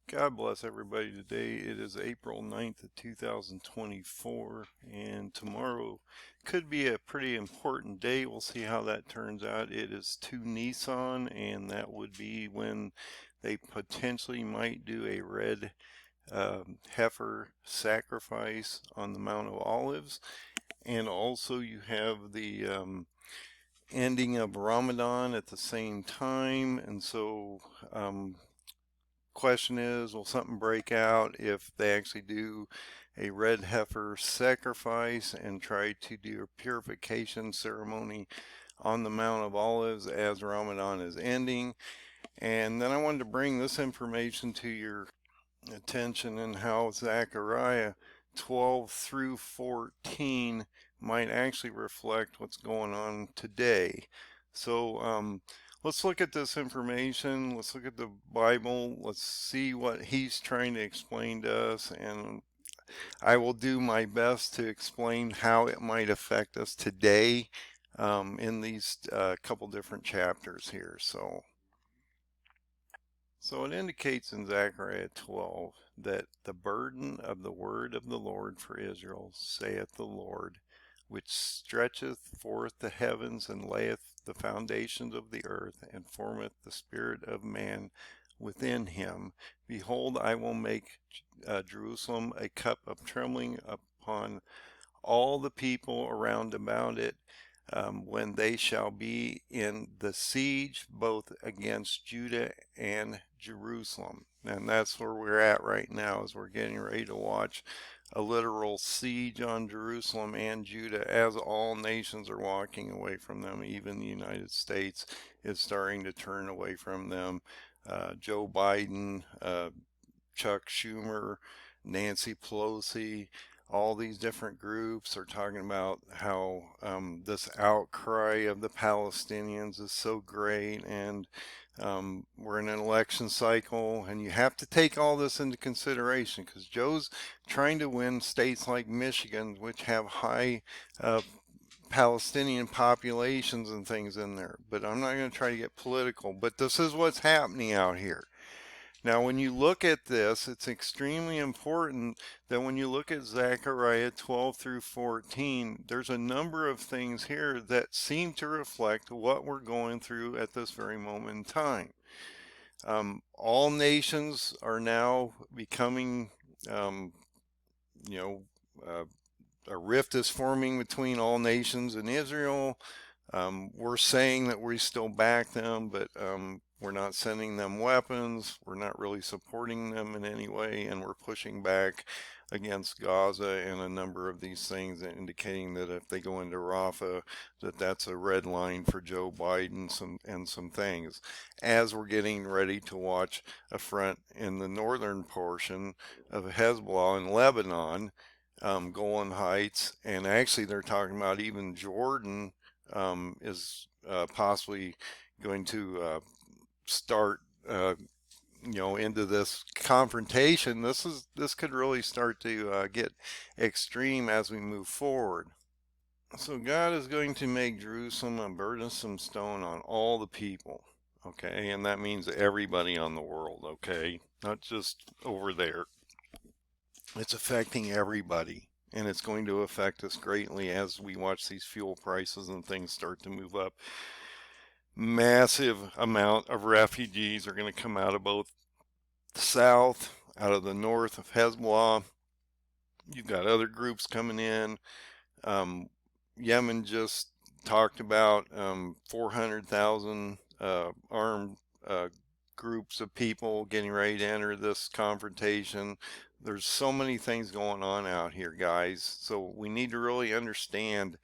God bless everybody today. It is April 9th of 2024, and tomorrow could be a pretty important day. We'll see how that turns out. It is to Nisan, and that would be when they potentially might do a red heifer sacrifice on the Mount of Olives. And also you have the ending of Ramadan at the same time, and so question is, will something break out if they actually do a red heifer sacrifice and try to do a purification ceremony on the Mount of Olives as Ramadan is ending? And then I wanted to bring this information to your attention and how Zechariah 12 through 14 might actually reflect what's going on today. So let's look at this information. Let's look at the Bible. Let's see what he's trying to explain to us. And I will do my best to explain how it might affect us today in these couple different chapters here. So it indicates in Zechariah 12 that the burden of the word of the Lord for Israel, saith the Lord, which stretcheth forth the heavens and layeth the foundations of the earth and formeth the spirit of man within him. Behold, I will make Jerusalem a cup of trembling upon all the people around about it, when they shall be in the siege both against Judah and Jerusalem. And that's where we're at right now, as we're getting ready to watch a literal siege on Jerusalem and Judah as all nations are walking away from them. Even the United States is starting to turn away from them. Joe Biden, Chuck Schumer, Nancy Pelosi, all these different groups are talking about how this outcry of the Palestinians is so great, and we're in an election cycle, and you have to take all this into consideration because Joe's trying to win states like Michigan, which have high Palestinian populations and things in there. But I'm not going to try to get political, but this is what's happening out here. Now, when you look at this, it's extremely important that when you look at Zechariah 12 through 14, there's a number of things here that seem to reflect what we're going through at this very moment in time. All nations are now becoming, um, you know, a rift is forming between all nations and Israel. We're saying that we still back them, but we're not sending them weapons. We're not really supporting them in any way, and we're pushing back against Gaza and a number of these things, indicating that if they go into Rafah, that's a red line for Joe Biden and some things. As we're getting ready to watch a front in the northern portion of Hezbollah in Lebanon, Golan Heights, and actually they're talking about even Jordan is possibly going to start, into this confrontation. This could really start to get extreme as we move forward. So God is going to make Jerusalem a burdensome stone on all the people. Okay, and that means everybody on the world. Okay, not just over there. It's affecting everybody. And it's going to affect us greatly as we watch these fuel prices and things start to move up. Massive amount of refugees are going to come out of both the south, out of the north of Hezbollah. You've got other groups coming in. Yemen just talked about 400,000 armed groups of people getting ready to enter this confrontation. There's so many things going on out here, guys. So we need to really understand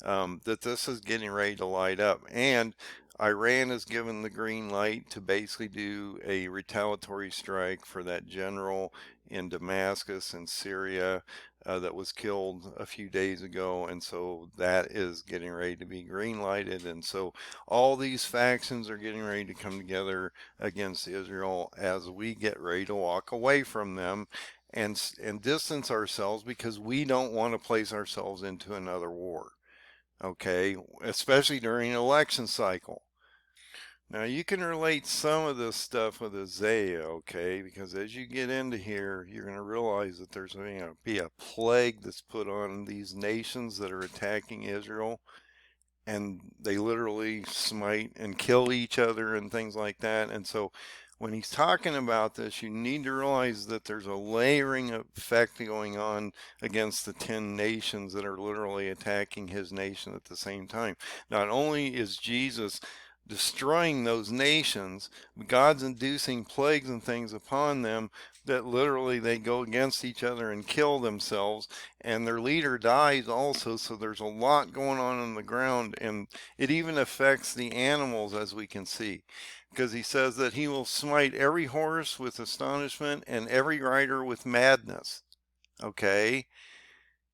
that this is getting ready to light up. And Iran has given the green light to basically do a retaliatory strike for that general in Damascus in Syria that was killed a few days ago. And so that is getting ready to be green lighted. And so all these factions are getting ready to come together against Israel as we get ready to walk away from them and distance ourselves because we don't want to place ourselves into another war. Okay, especially during an election cycle. Now you can relate some of this stuff with Isaiah, okay? Because as you get into here, you're going to realize that there's going to be a plague that's put on these nations that are attacking Israel, and they literally smite and kill each other and things like that. And so when he's talking about this, you need to realize that there's a layering effect going on against the 10 nations that are literally attacking his nation at the same time. Not only is Jesus destroying those nations, God's inducing plagues and things upon them that literally they go against each other and kill themselves, and their leader dies also. So there's a lot going on the ground, and it even affects the animals, as we can see, because he says that he will smite every horse with astonishment and every rider with madness. Okay,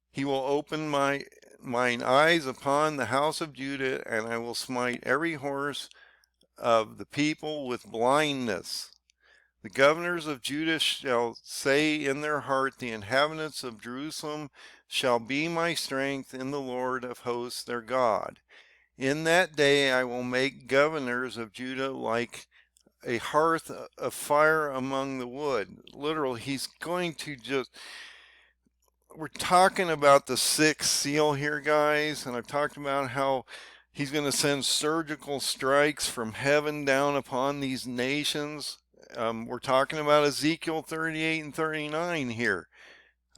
he will open mine eyes upon the house of Judah, and I will smite every horse of the people with blindness. The governors of Judah shall say in their heart, the inhabitants of Jerusalem shall be my strength in the Lord of hosts their God. In that day I will make governors of Judah like a hearth of fire among the wood. Literally, he's going to just, we're talking about the sixth seal here, guys, and I've talked about how he's going to send surgical strikes from heaven down upon these nations. We're talking about Ezekiel 38 and 39 here.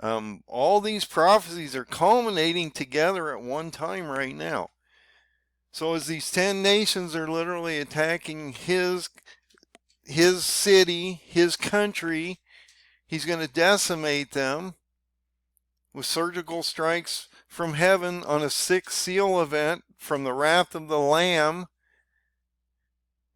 All these prophecies are culminating together at one time right now. So as these 10 nations are literally attacking his city, his country, he's going to decimate them with surgical strikes from heaven on a sixth seal event from the wrath of the Lamb.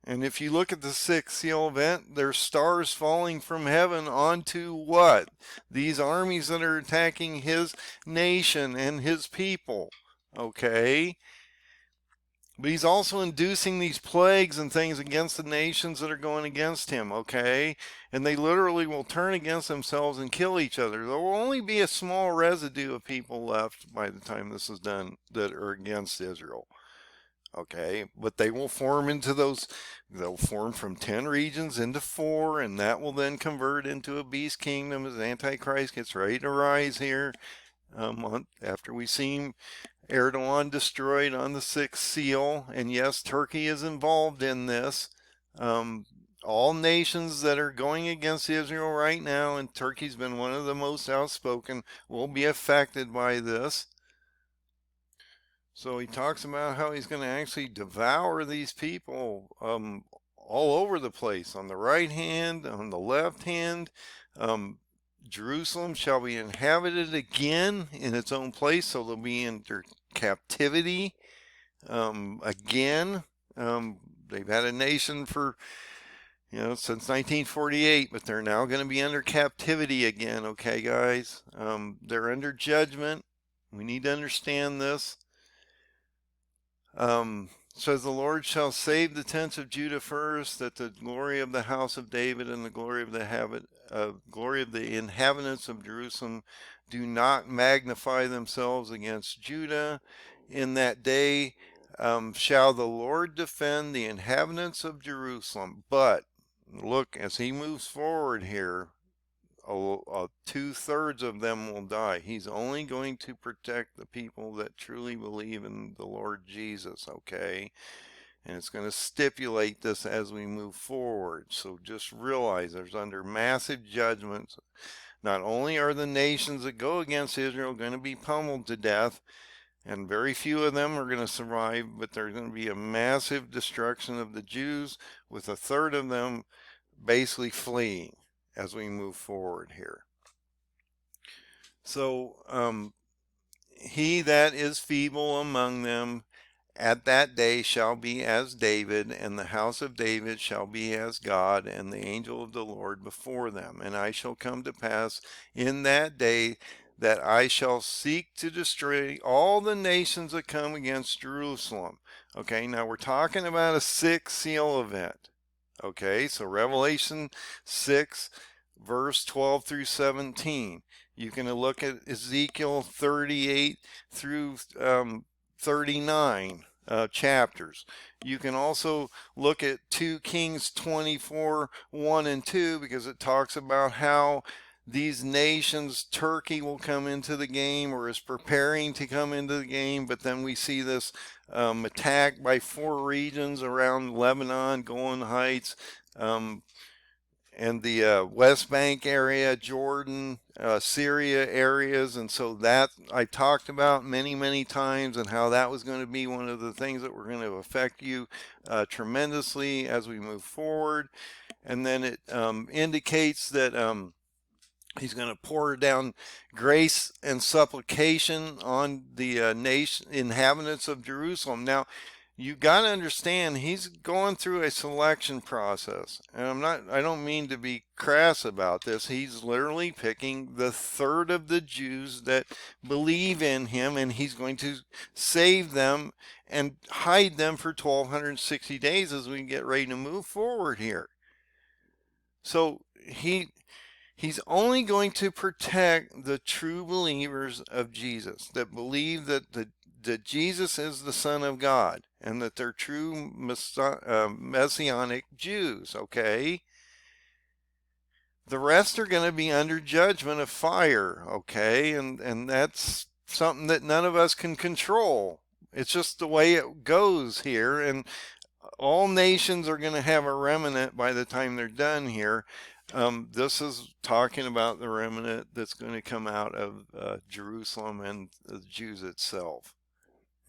And if you look at the sixth seal event, there's stars falling from heaven onto what? These armies that are attacking his nation and his people. Okay? But he's also inducing these plagues and things against the nations that are going against him, okay? And they literally will turn against themselves and kill each other. There will only be a small residue of people left by the time this is done that are against Israel, okay? But they will form into those, they'll form from 10 regions into 4, and that will then convert into a beast kingdom as Antichrist gets ready to rise here after we see him Erdogan destroyed on the sixth seal, and yes, Turkey is involved in this. All nations that are going against Israel right now, and Turkey's been one of the most outspoken, will be affected by this. So he talks about how he's going to actually devour these people all over the place, on the right hand, on the left hand. Jerusalem shall be inhabited again in its own place, so they'll be under captivity again. They've had a nation for, since 1948, but they're now going to be under captivity again. Okay, guys, they're under judgment. We need to understand this. Says the Lord shall save the tents of Judah first, that the glory of the house of David and the glory of the inhabitants of Jerusalem do not magnify themselves against Judah. In that day shall the Lord defend the inhabitants of Jerusalem. But look, as he moves forward here, 2/3 of them will die. He's only going to protect the people that truly believe in the Lord Jesus, okay? And it's going to stipulate this as we move forward. So just realize there's under massive judgments. Not only are the nations that go against Israel going to be pummeled to death, and very few of them are going to survive, but there's going to be a massive destruction of the Jews, with 1/3 of them basically fleeing as we move forward here. So he that is feeble among them at that day shall be as David, and the house of David shall be as God, and the angel of the Lord before them. And I shall come to pass in that day that I shall seek to destroy all the nations that come against Jerusalem. Okay, now we're talking about a sixth seal event. Okay, so Revelation 6, verse 12 through 17. You can look at Ezekiel 38 through 39. chapters. You can also look at 2 Kings 24, 1 and 2, because it talks about how these nations, Turkey will come into the game or is preparing to come into the game, but then we see this attack by 4 regions around Lebanon, Golan Heights, and the West Bank area, Jordan, Syria areas. And so that I talked about many, many times, and how that was going to be one of the things that were going to affect you tremendously as we move forward. And then it indicates that he's going to pour down grace and supplication on the nation, inhabitants of Jerusalem. Now, you got to understand, he's going through a selection process, and I don't mean to be crass about this. He's literally picking the third of the Jews that believe in him, and he's going to save them and hide them for 1260 days as we get ready to move forward here. So he's only going to protect the true believers of Jesus, that believe that Jesus is the Son of God, and that they're true Messianic Jews, okay? The rest are going to be under judgment of fire, okay? And that's something that none of us can control. It's just the way it goes here, and all nations are going to have a remnant by the time they're done here. This is talking about the remnant that's going to come out of Jerusalem and the Jews itself.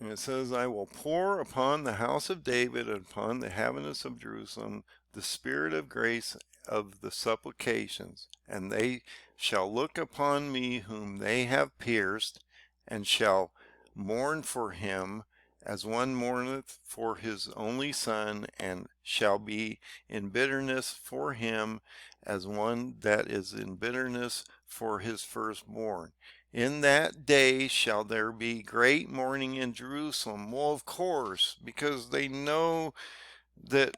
And it says, I will pour upon the house of David and upon the inhabitants of Jerusalem the spirit of grace of the supplications, and they shall look upon me whom they have pierced, and shall mourn for him as one mourneth for his only son, and shall be in bitterness for him as one that is in bitterness for his firstborn. In that day shall there be great mourning in Jerusalem. Well, of course, because they know that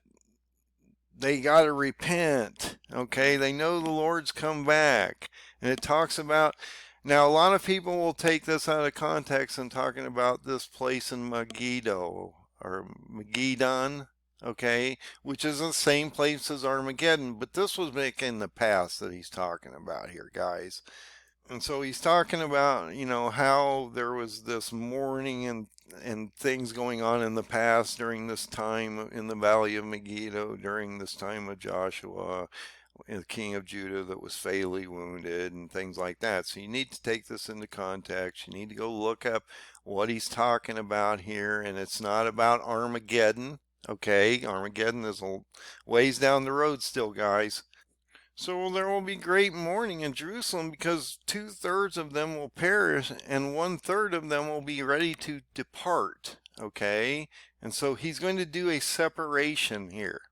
they got to repent, okay? They know the Lord's come back. And it talks about, now a lot of people will take this out of context and talking about this place in Megiddo, or Megiddon, okay, which is the same place as Armageddon, but this was back in the past that he's talking about here, guys. And so he's talking about, how there was this mourning and things going on in the past during this time in the valley of Megiddo, during this time of Joshua, the king of Judah, that was fatally wounded and things like that. So you need to take this into context. You need to go look up what he's talking about here. And it's not about Armageddon. Okay, Armageddon is a ways down the road still, guys. So there will be great mourning in Jerusalem, because 2/3 of them will perish and 1/3 of them will be ready to depart. Okay, and so he's going to do a separation here,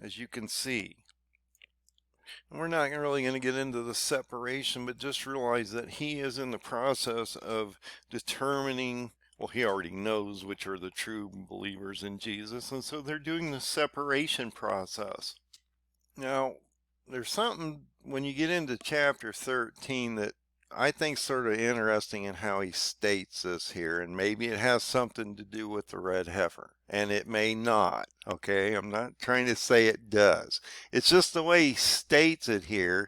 as you can see. And we're not really going to get into the separation, but just realize that he is in the process of determining, well, he already knows which are the true believers in Jesus, and so they're doing the separation process. Now, there's something when you get into chapter 13 that I think sort of interesting in how he states this here, and maybe it has something to do with the red heifer, and it may not, okay? I'm not trying to say it does. It's just the way he states it here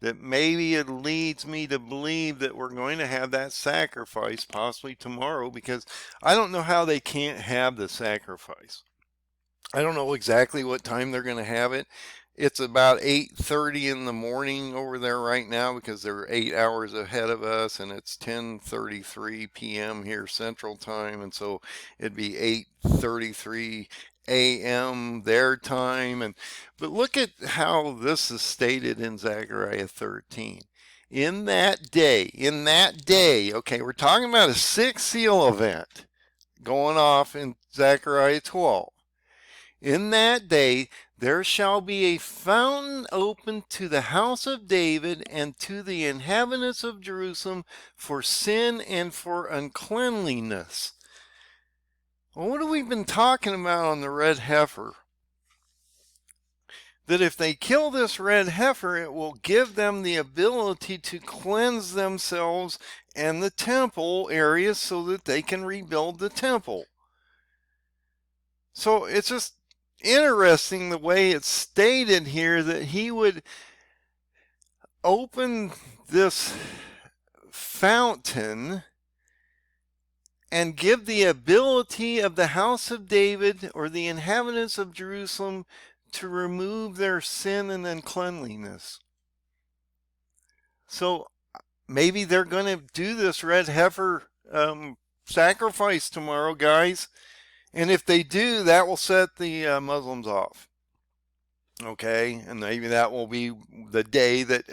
that maybe it leads me to believe that we're going to have that sacrifice possibly tomorrow, because I don't know how they can't have the sacrifice. I don't know exactly what time they're going to have it. It's about 8:30 in the morning over there right now, because they're 8 hours ahead of us, and it's 10:33 p.m. here Central Time, and so it'd be 8:33 a.m. their time. But look at how this is stated in Zechariah 13. In that day, okay, we're talking about a 6 seal event going off in Zechariah 12. In that day there shall be a fountain opened to the house of David and to the inhabitants of Jerusalem for sin and for uncleanliness. Well, what have we been talking about on the red heifer? That if they kill this red heifer, it will give them the ability to cleanse themselves and the temple area so that they can rebuild the temple. So it's just interesting the way it's stated here that he would open this fountain and give the ability of the house of David or the inhabitants of Jerusalem to remove their sin and uncleanliness. So maybe they're going to do this red heifer sacrifice tomorrow, guys. And if they do, that will set the Muslims off. Okay, and maybe that will be the day that,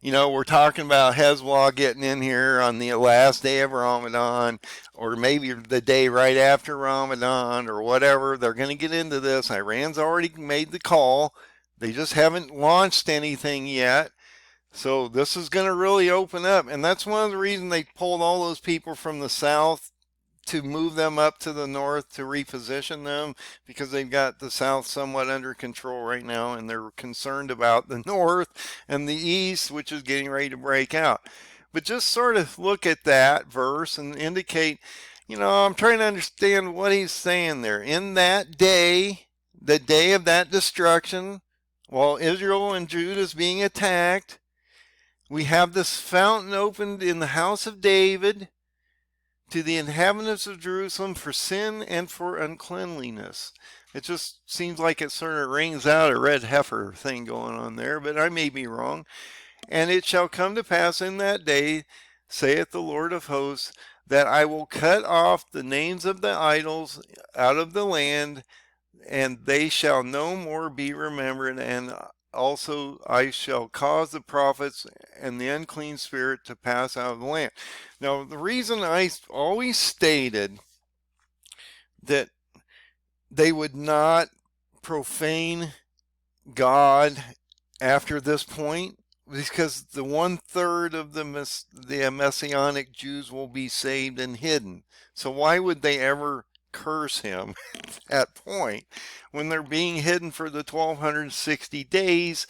we're talking about Hezbollah getting in here on the last day of Ramadan, or maybe the day right after Ramadan, or whatever. They're going to get into this. Iran's already made the call. They just haven't launched anything yet. So this is going to really open up. And that's one of the reasons they pulled all those people from the south to move them up to the north to reposition them, because they've got the south somewhat under control right now, and they're concerned about the north and the east, which is getting ready to break out. But just sort of look at that verse and indicate, I'm trying to understand what he's saying there. In that day, the day of that destruction, while Israel and Judah is being attacked, we have this fountain opened in the house of David to the inhabitants of Jerusalem for sin and for uncleanliness. It just seems like it sort of rings out a red heifer thing going on there, but I may be wrong. And it shall come to pass in that day, saith the Lord of hosts, that I will cut off the names of the idols out of the land, and they shall no more be remembered, and also I shall cause the prophets and the unclean spirit to pass out of the land. Now, the reason I always stated that they would not profane God after this point, because the 1/3 of the Messianic Jews will be saved and hidden. So why would they ever curse him at that point when they're being hidden for the 1260 days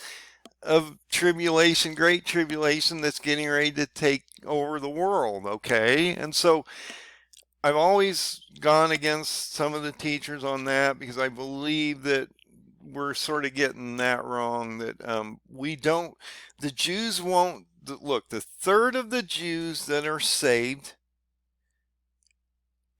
of tribulation, great tribulation that's getting ready to take over the world? Okay, and so I've always gone against some of the teachers on that, because I believe that we're sort of getting that wrong, that the Jews won't, look, the third of the Jews that are saved,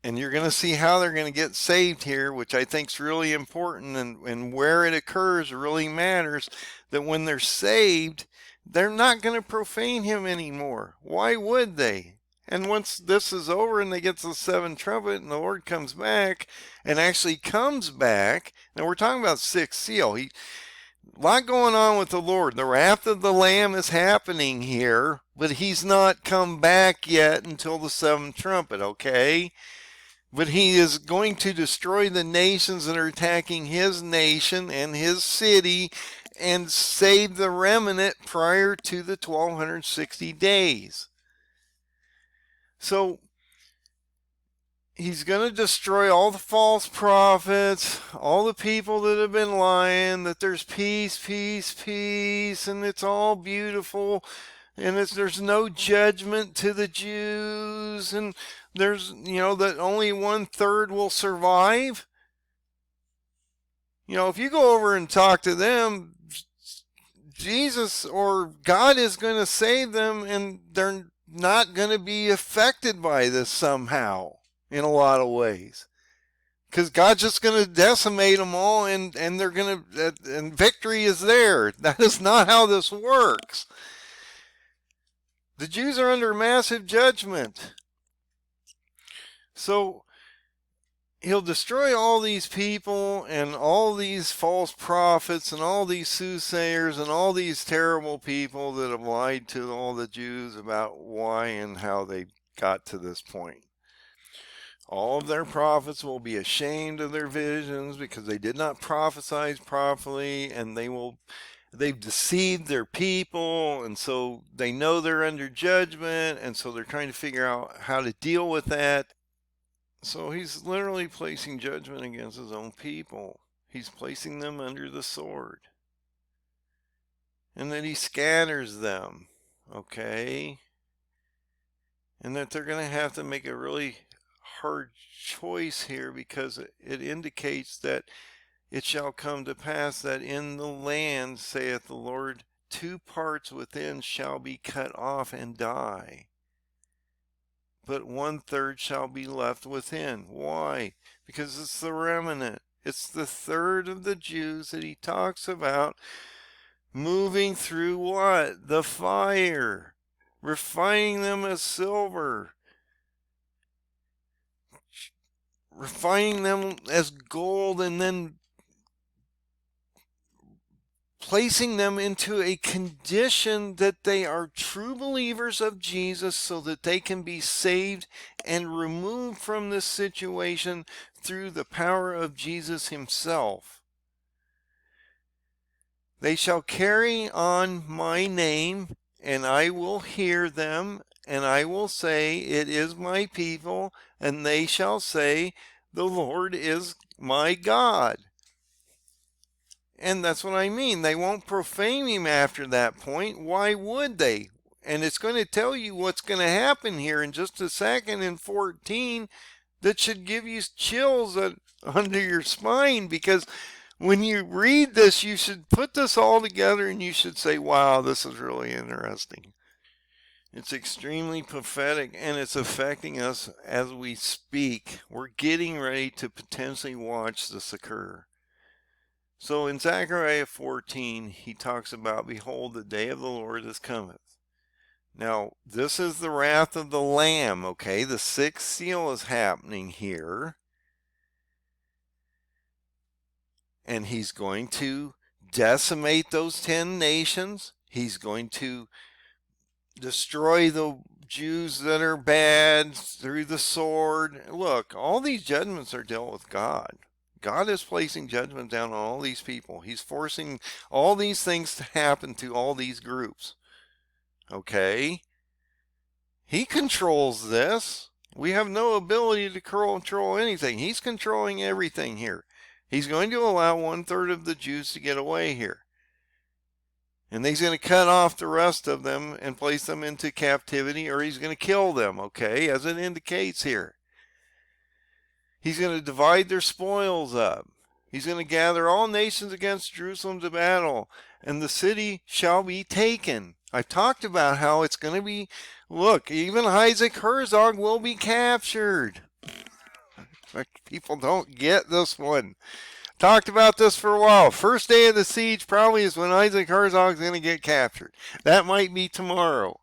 and you're going to see how they're going to get saved here, which I think is really important, and where it occurs really matters, that when they're saved, they're not going to profane him anymore. Why would they? And once this is over and they get to the seventh trumpet and the Lord comes back, and actually comes back, now we're talking about sixth seal. A lot going on with the Lord. The wrath of the Lamb is happening here, but he's not come back yet until the seventh trumpet, okay? But he is going to destroy the nations that are attacking his nation and his city, and save the remnant prior to the 1260 days. So he's going to destroy all the false prophets, all the people that have been lying, that there's peace, peace, peace, and it's all beautiful, and there's no judgment to the Jews, and there's, that only 1/3 will survive. If you go over and talk to them, Jesus or God is going to save them, and they're not going to be affected by this somehow in a lot of ways, because God's just going to decimate them all, and they're going to, and victory is there. That is not how this works. The Jews are under massive judgment. So he'll destroy all these people and all these false prophets and all these soothsayers and all these terrible people that have lied to all the Jews about why and how they got to this point. All of their prophets will be ashamed of their visions, because they did not prophesy properly, and they've deceived their people, and so they know they're under judgment, and so they're trying to figure out how to deal with that. So he's literally placing judgment against his own people. He's placing them under the sword. And then he scatters them, okay? And that they're going to have to make a really hard choice here, because it indicates that it shall come to pass that in the land, saith the Lord, 2 parts within shall be cut off and die, but 1/3 shall be left within. Why? Because it's the remnant. It's the third of the Jews that he talks about moving through what? The fire, refining them as silver, refining them as gold, and then placing them into a condition that they are true believers of Jesus, so that they can be saved and removed from this situation through the power of Jesus himself. They shall carry on my name, and I will hear them, and I will say, it is my people, and they shall say, the Lord is my God. And that's what I mean. They won't profane him after that point. Why would they? And it's going to tell you what's going to happen here in just a second in 14, that should give you chills under your spine, because when you read this, you should put this all together and you should say, wow, this is really interesting. It's extremely prophetic, and it's affecting us as we speak. We're getting ready to potentially watch this occur. So in Zechariah 14, he talks about, behold, the day of the Lord is cometh. Now, this is the wrath of the Lamb, okay? The 6th seal is happening here. And he's going to decimate those 10 nations. He's going to destroy the Jews that are bad through the sword. Look, all these judgments are dealt with God. God is placing judgment down on all these people. He's forcing all these things to happen to all these groups. Okay? He controls this. We have no ability to control anything. He's controlling everything here. He's going to allow 1/3 of the Jews to get away here. And he's going to cut off the rest of them and place them into captivity, or he's going to kill them, okay, as it indicates here. He's going to divide their spoils up. He's going to gather all nations against Jerusalem to battle, and the city shall be taken. I've talked about how it's going to be, look, even Isaac Herzog will be captured. People don't get this one. Talked about this for a while. First day of the siege probably is when Isaac Herzog's going to get captured. That might be tomorrow.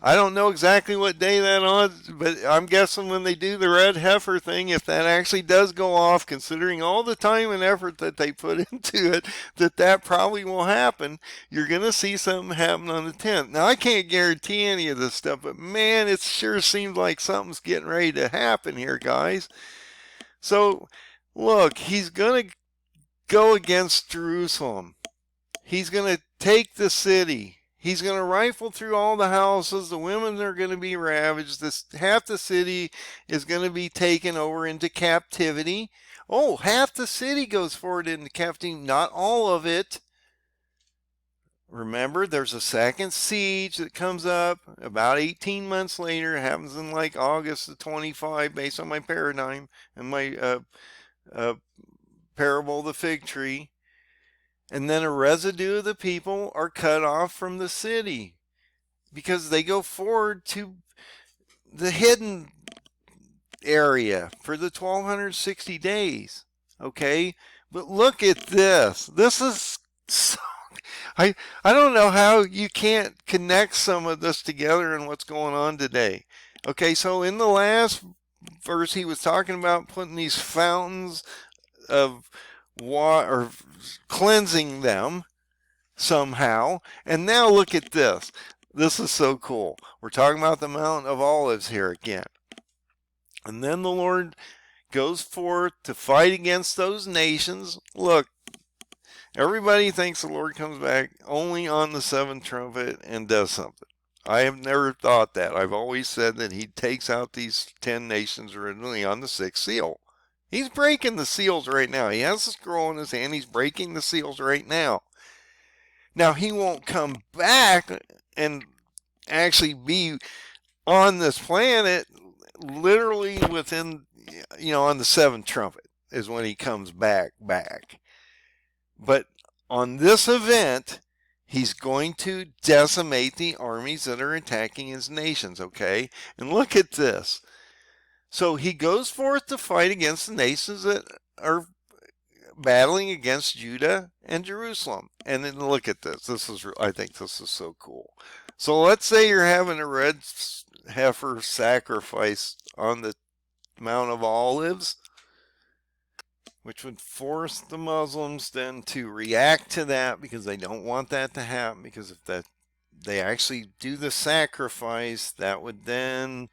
I don't know exactly what day that is, but I'm guessing when they do the Red Heifer thing, if that actually does go off, considering all the time and effort that they put into it, that probably will happen. You're going to see something happen on the 10th. Now, I can't guarantee any of this stuff, but man, it sure seems like something's getting ready to happen here, guys. So, look, he's going to go against Jerusalem. He's going to take the city. He's going to rifle through all the houses. The women are going to be ravaged. Half the city is going to be taken over into captivity. Oh, half the city goes forward into captivity. Not all of it. Remember, there's a second siege that comes up about 18 months later. It happens in like August of 25, based on my paradigm and my parable of the fig tree. And then a residue of the people are cut off from the city because they go forward to the hidden area for the 1260 days. Okay? But look at this. This is so, I don't know how you can't connect some of this together and what's going on today. Okay, so in the last verse, he was talking about putting these fountains of water, or cleansing them somehow. And now look at this. This is so cool. We're talking about the Mount of Olives here again. And then the Lord goes forth to fight against those nations. Look, everybody thinks the Lord comes back only on the 7th trumpet and does something. I have never thought that. I've always said that he takes out these 10 nations originally on the 6th seal. He's breaking the seals right now. He has the scroll in his hand. He's breaking the seals right now. Now, he won't come back and actually be on this planet literally within, on the seventh trumpet is when he comes back. But on this event, he's going to decimate the armies that are attacking his nations, okay? And look at this. So he goes forth to fight against the nations that are battling against Judah and Jerusalem. And then look at this. I think this is so cool. So let's say you're having a red heifer sacrifice on the Mount of Olives, which would force the Muslims then to react to that, because they don't want that to happen, because if they actually do the sacrifice, that would then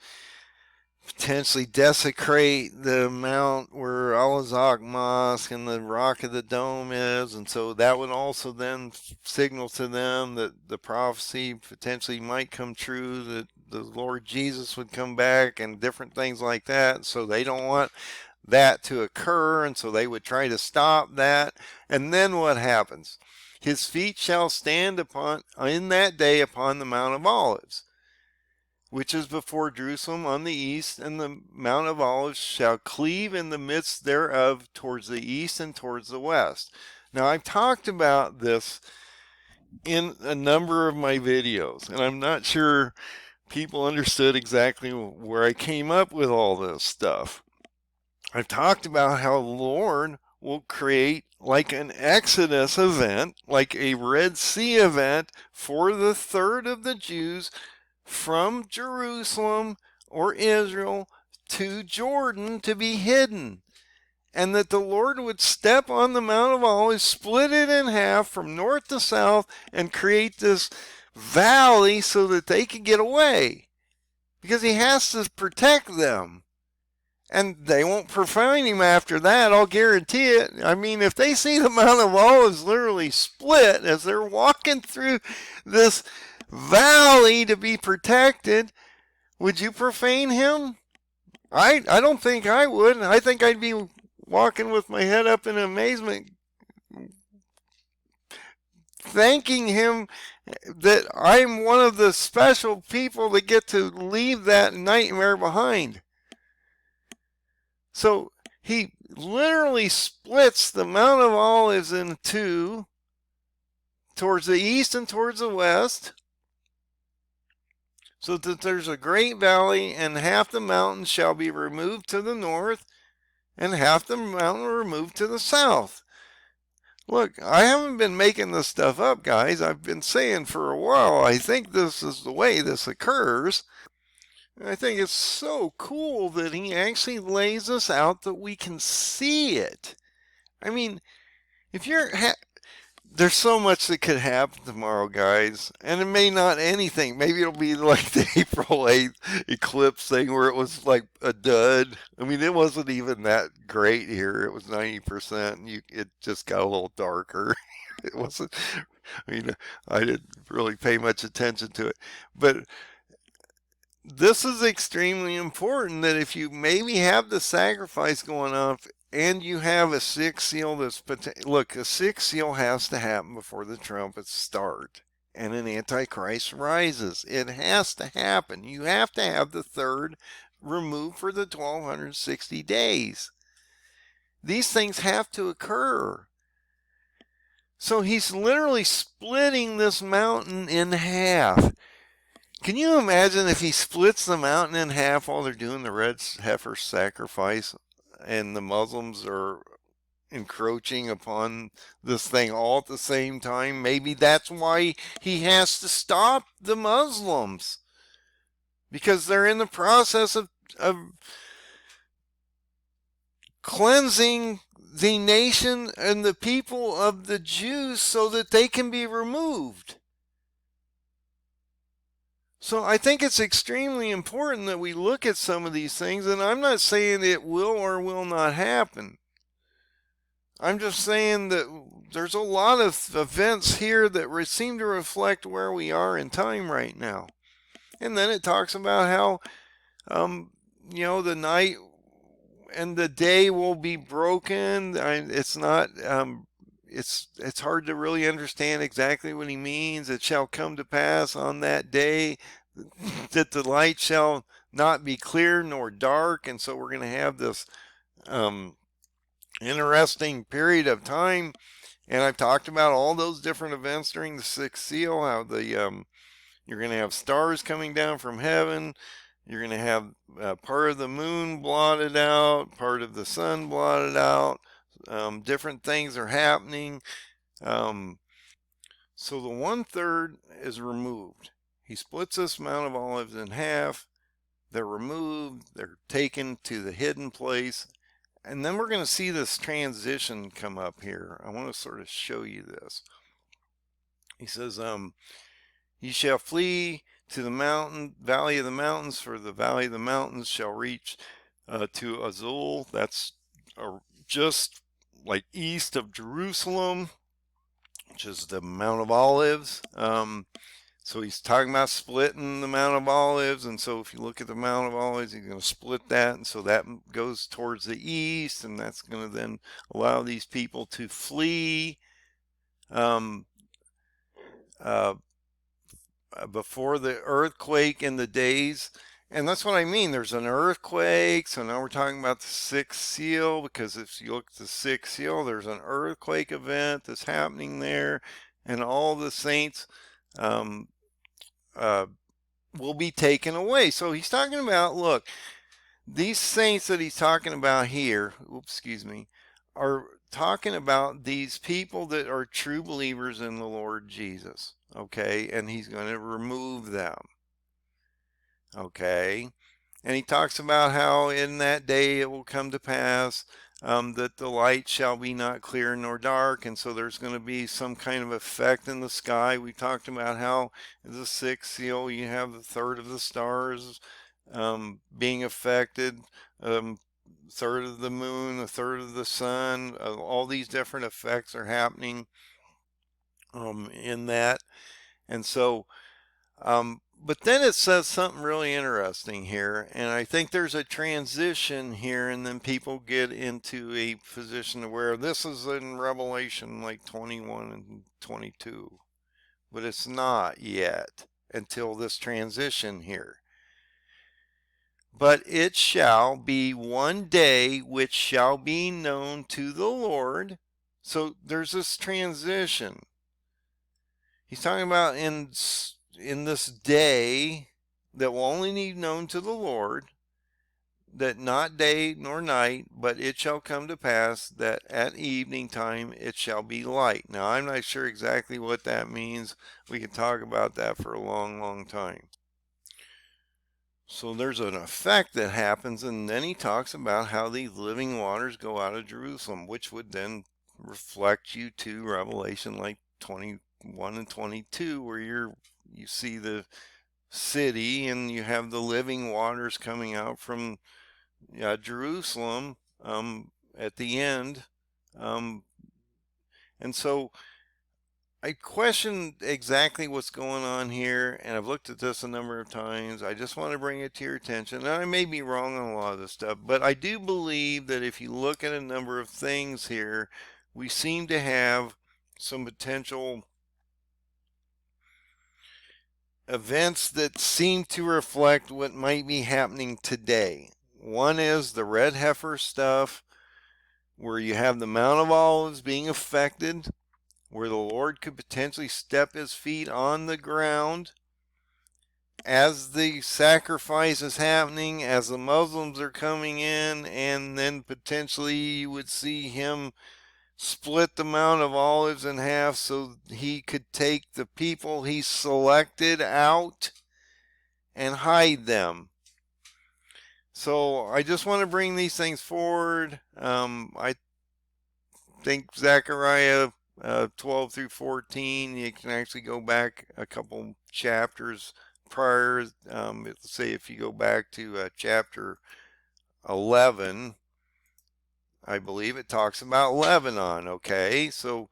potentially desecrate the mount where Al-Azhar Mosque and the Rock of the Dome is, and so that would also then signal to them that the prophecy potentially might come true, that the Lord Jesus would come back and different things like that. So they don't want that to occur, and so they would try to stop that. And then what happens? His feet shall stand in that day upon the Mount of Olives, which is before Jerusalem on the east, and the Mount of Olives shall cleave in the midst thereof towards the east and towards the west. Now, I've talked about this in a number of my videos, and I'm not sure people understood exactly where I came up with all this stuff. I've talked about how the Lord will create like an Exodus event, like a Red Sea event for the third of the Jews from Jerusalem or Israel to Jordan to be hidden. And that the Lord would step on the Mount of Olives, split it in half from north to south, and create this valley so that they could get away. Because he has to protect them. And they won't profane him after that, I'll guarantee it. I mean, if they see the Mount of Olives literally split as they're walking through this valley to be protected, would you profane him? I don't think I would. I think I'd be walking with my head up in amazement, thanking him that I'm one of the special people that get to leave that nightmare behind. So he literally splits the Mount of Olives in two, towards the east and towards the west, so that there's a great valley, and half the mountain shall be removed to the north, and half the mountain removed to the south. Look, I haven't been making this stuff up, guys. I've been saying for a while, I think this is the way this occurs. And I think it's so cool that he actually lays this out that we can see it. I mean, if you're... there's so much that could happen tomorrow, guys, and it may not anything. Maybe it'll be like the April 8th eclipse thing where it was like a dud. I mean, it wasn't even that great here. It was 90%, and it just got a little darker. It wasn't, I mean, I didn't really pay much attention to it. But this is extremely important, that if you maybe have the sacrifice going on, and you have a sixth seal look, a sixth seal has to happen before the trumpets start and an antichrist rises. It has to happen. You have to have the third removed for the 1260 days. These things have to occur. So he's literally splitting this mountain in half. Can you imagine if he splits the mountain in half while they're doing the red heifer sacrifice, and the Muslims are encroaching upon this thing all at the same time? Maybe that's why he has to stop the Muslims, because they're in the process of cleansing the nation and the people of the Jews so that they can be removed. So I think it's extremely important that we look at some of these things, and I'm not saying it will or will not happen. I'm just saying that there's a lot of events here that seem to reflect where we are in time right now. And then it talks about how, the night and the day will be broken. It's not... It's hard to really understand exactly what he means. It shall come to pass on that day that the light shall not be clear nor dark. And so we're going to have this interesting period of time. And I've talked about all those different events during the sixth seal, how you're going to have stars coming down from heaven. You're going to have part of the moon blotted out, part of the sun blotted out. Different things are happening. So the 1/3 is removed. He splits this Mount of Olives in half. They're removed. They're taken to the hidden place. And then we're going to see this transition come up here. I want to sort of show you this. He says, ye shall flee to the valley of the mountains, for the valley of the mountains shall reach to Azul. That's just like east of Jerusalem, which is the Mount of Olives. So he's talking about splitting the Mount of Olives. And so if you look at the Mount of Olives, he's going to split that. And so that goes towards the east. And that's going to then allow these people to flee before the earthquake in the days. And that's what I mean. There's an earthquake. So now we're talking about the sixth seal, because if you look at the sixth seal, there's an earthquake event that's happening there. And all the saints will be taken away. So he's talking about, look, these saints that he's talking about here, are talking about these people that are true believers in the Lord Jesus. Okay, and he's going to remove them. Okay, and he talks about how in that day it will come to pass that the light shall be not clear nor dark. And so there's going to be some kind of effect in the sky. We talked about how in the sixth seal you have the third of the stars being affected, third of the moon, a third of the sun. All these different effects are happening in that. And so but then it says something really interesting here, and I think there's a transition here, and then people get into a position where this is in Revelation like 21 and 22, but it's not yet until this transition here. But it shall be one day which shall be known to the Lord. So there's this transition. He's talking about in this day that will only be known to the Lord, that not day nor night, but it shall come to pass that at evening time it shall be light. Now, I'm not sure exactly what that means. We could talk about that for a long, long time. So there's an effect that happens, and then he talks about how these living waters go out of Jerusalem, which would then reflect you to Revelation like 21 and 22, where you see the city and you have the living waters coming out from Jerusalem at the end. And so I question exactly what's going on here, and I've looked at this a number of times. I just want to bring it to your attention. And I may be wrong on a lot of this stuff, but I do believe that if you look at a number of things here, we seem to have some potential events that seem to reflect what might be happening today. One is the red heifer stuff, where you have the Mount of Olives being affected, where the Lord could potentially step his feet on the ground as the sacrifice is happening, as the Muslims are coming in, and then potentially you would see him split the Mount of Olives in half so he could take the people he selected out and hide them. So I just want to bring these things forward. I think Zechariah 12 through 14, you can actually go back a couple chapters prior. Let's say if you go back to chapter 11, I believe it talks about Lebanon. Okay, so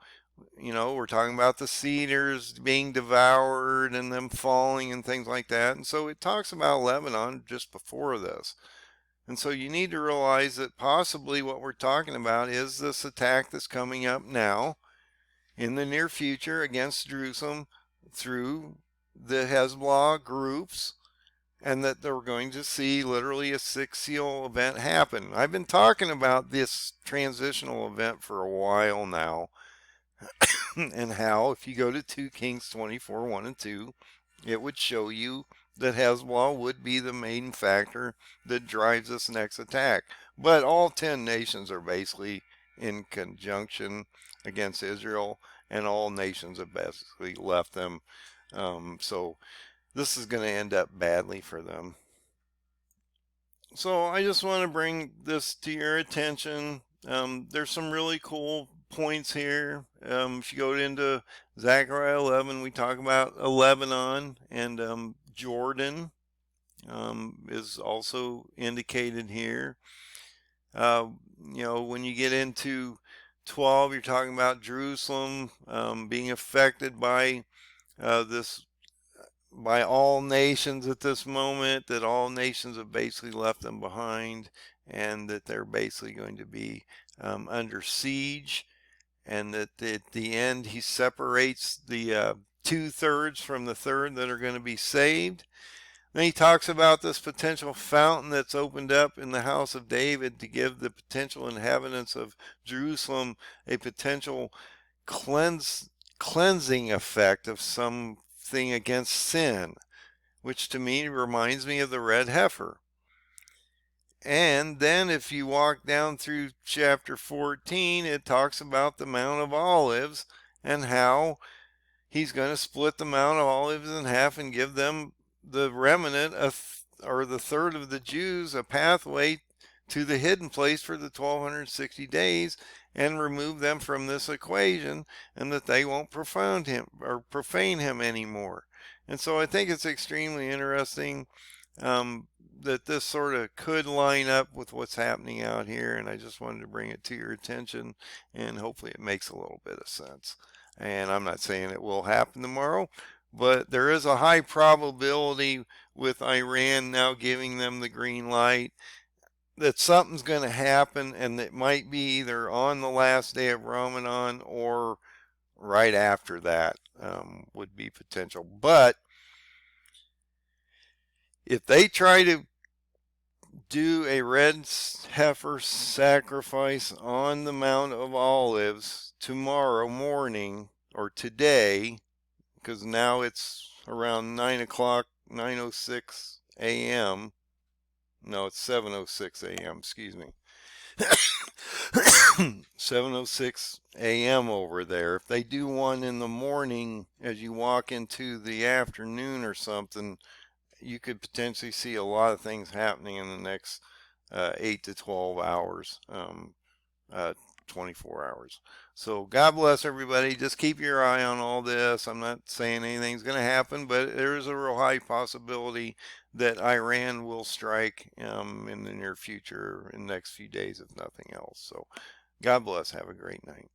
we're talking about the cedars being devoured and them falling and things like that. And so it talks about Lebanon just before this. And so you need to realize that possibly what we're talking about is this attack that's coming up now in the near future against Jerusalem through the Hezbollah groups. and that they're going to see literally a 6-seal event happen. I've been talking about this transitional event for a while now, and how if you go to 2 Kings 24, 1 and 2, it would show you that Hezbollah would be the main factor that drives this next attack. But all 10 nations are basically in conjunction against Israel, and all nations have basically left them. So this is going to end up badly for them. So I just want to bring this to your attention. There's some really cool points here. If you go into Zechariah 11, we talk about Lebanon, and Jordan is also indicated here. When you get into 12, you're talking about Jerusalem being affected by this, by all nations at this moment, that all nations have basically left them behind, and that they're basically going to be under siege, and that at the end he separates the 2/3 from the third that are going to be saved. Then he talks about this potential fountain that's opened up in the house of David to give the potential inhabitants of Jerusalem a potential cleansing effect of something against sin, which to me reminds me of the red heifer. And then if you walk down through chapter 14, it talks about the Mount of Olives and how he's going to split the Mount of Olives in half and give them, the remnant or the third of the Jews, a pathway to the hidden place for the 1260 days, and remove them from this equation, and that they won't profane him anymore. And so I think it's extremely interesting that this sort of could line up with what's happening out here, and I just wanted to bring it to your attention, and hopefully it makes a little bit of sense. And I'm not saying it will happen tomorrow, but there is a high probability with Iran now giving them the green light that something's going to happen, and it might be either on the last day of Ramadan or right after that would be potential. But if they try to do a red heifer sacrifice on the Mount of Olives tomorrow morning, or today, because now it's around 9 o'clock, 9:06 a.m. No, it's 7:06 a.m., excuse me. 7:06 a.m. over there. If they do one in the morning as you walk into the afternoon or something, you could potentially see a lot of things happening in the next 8 to 12 hours, 24 hours. So God bless everybody. Just keep your eye on all this. I'm not saying anything's going to happen, but there is a real high possibility that Iran will strike in the near future, in the next few days, if nothing else. So God bless. Have a great night.